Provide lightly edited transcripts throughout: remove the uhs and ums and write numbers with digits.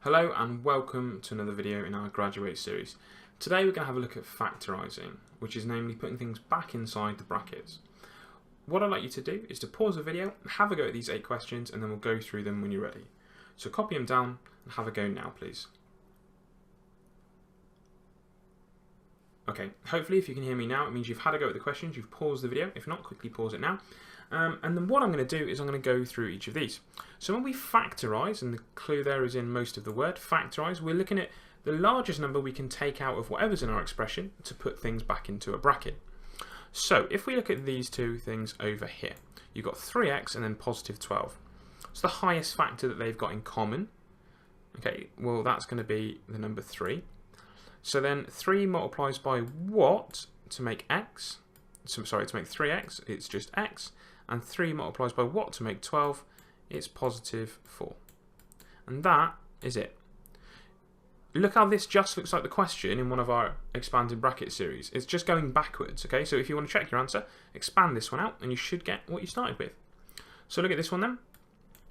Hello and welcome to another video in our Gradu8 series. Today we're going to have a look at factorising, which is namely putting things back inside the brackets. What I'd like you to do is to pause the video, have a go at these 8 questions, and then we'll go through them when you're ready. So copy them down and have a go now, please. Okay, hopefully if you can hear me now, it means you've had a go at the questions, you've paused the video. If not, quickly pause it now. And then what I'm going to do is I'm going to go through each of these. So when we factorise, and the clue there is in most of the word, factorise, we're looking at the largest number we can take out of whatever's in our expression to put things back into a bracket. So if we look at these two things over here, you've got 3x and then positive 12. It's the highest factor that they've got in common. Okay, well that's going to be the number 3. So then 3 multiplies by what to make x? So, sorry, to make 3x, it's just x. And 3 multiplies by what to make 12? It's positive 4. And that is it. Look how this just looks like the question in one of our expanded bracket series. It's just going backwards, okay? So if you want to check your answer, expand this one out and you should get what you started with. So look at this one then.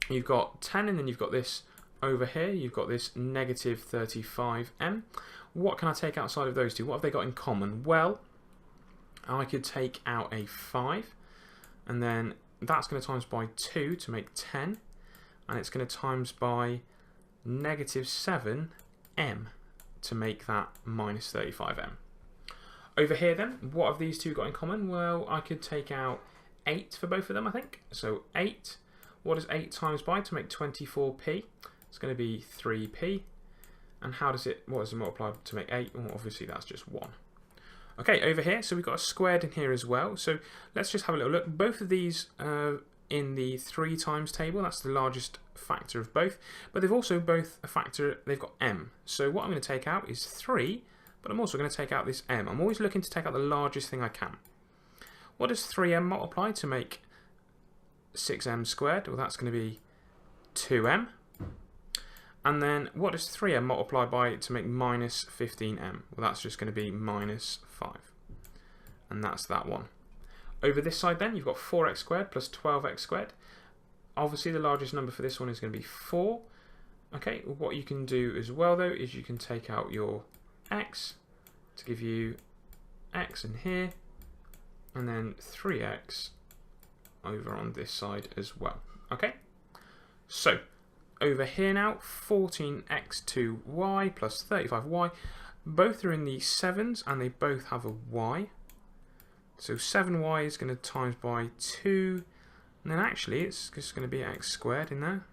You've got 10 and then you've got this over here. You've got this negative 35m. What can I take outside of those two? What have they got in common? Well, I could take out a 5. And then that's going to times by 2 to make 10. And it's going to times by negative 7m to make that minus 35m. Over here then, what have these two got in common? Well, I could take out 8 for both of them, I think. So 8. What is 8 times by to make 24p? It's going to be 3p. And what does it multiply to make 8? Well, obviously that's just 1. Okay, over here, so we've got a squared in here as well. So let's just have a little look. Both of these are in the 3 times table. That's the largest factor of both. But they've also both a factor, they've got m. So what I'm going to take out is 3, but I'm also going to take out this m. I'm always looking to take out the largest thing I can. What does 3m multiply to make 6m squared? Well, that's going to be 2m. And then what does 3m multiply by to make minus 15m? Well, that's just going to be minus 5. And that's that one. Over this side then, you've got 4x squared plus 12x squared. Obviously, the largest number for this one is going to be 4. Okay, what you can do as well, though, is you can take out your x to give you x in here, and then 3x over on this side as well. Okay, so over here now, 14x2y plus 35y. Both are in the 7s and they both have a y. So 7y is going to times by 2. And then actually it's just going to be x squared in there.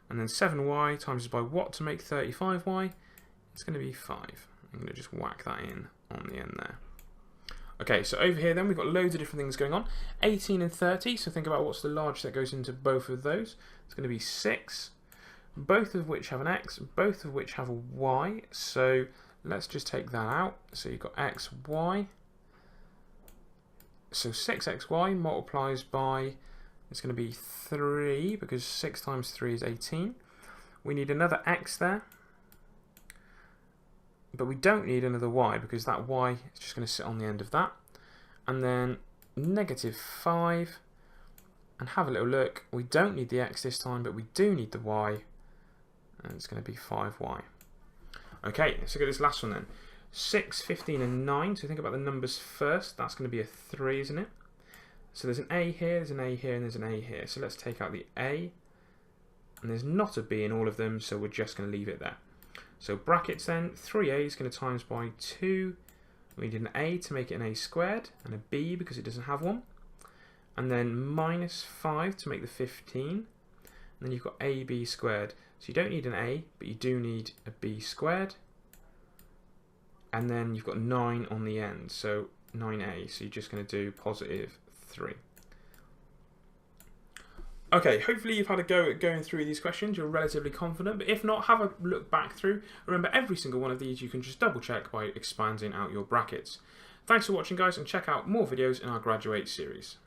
And then 7y times by what to make 35y? It's going to be 5. I'm going to just whack that in on the end there. Okay, so over here then we've got loads of different things going on. 18 and 30, so think about what's the largest that goes into both of those. It's going to be 6, both of which have an x, both of which have a y. So let's just take that out. So you've got x, y. So 6xy multiplies by, it's going to be 3, because 6 times 3 is 18. We need another x there. But we don't need another y because that y is just going to sit on the end of that. And then negative 5. And have a little look. We don't need the x this time, but we do need the y. And it's going to be 5y. Okay, let's look at this last one then. 6, 15 and 9. So think about the numbers first. That's going to be a 3, isn't it? So there's an a here, there's an a here, and there's an a here. So let's take out the a. And there's not a b in all of them, so we're just going to leave it there. So brackets then, 3a is going to times by 2. We need an a to make it an a squared, and a b because it doesn't have one. And then minus 5 to make the 15. And then you've got ab squared. So you don't need an a, but you do need a b squared. And then you've got 9 on the end, so 9a. So you're just going to do positive 3. Okay, hopefully you've had a go at going through these questions. You're relatively confident, but if not, have a look back through. Remember, every single one of these you can just double check by expanding out your brackets. Thanks for watching, guys, and check out more videos in our Gradu8 series.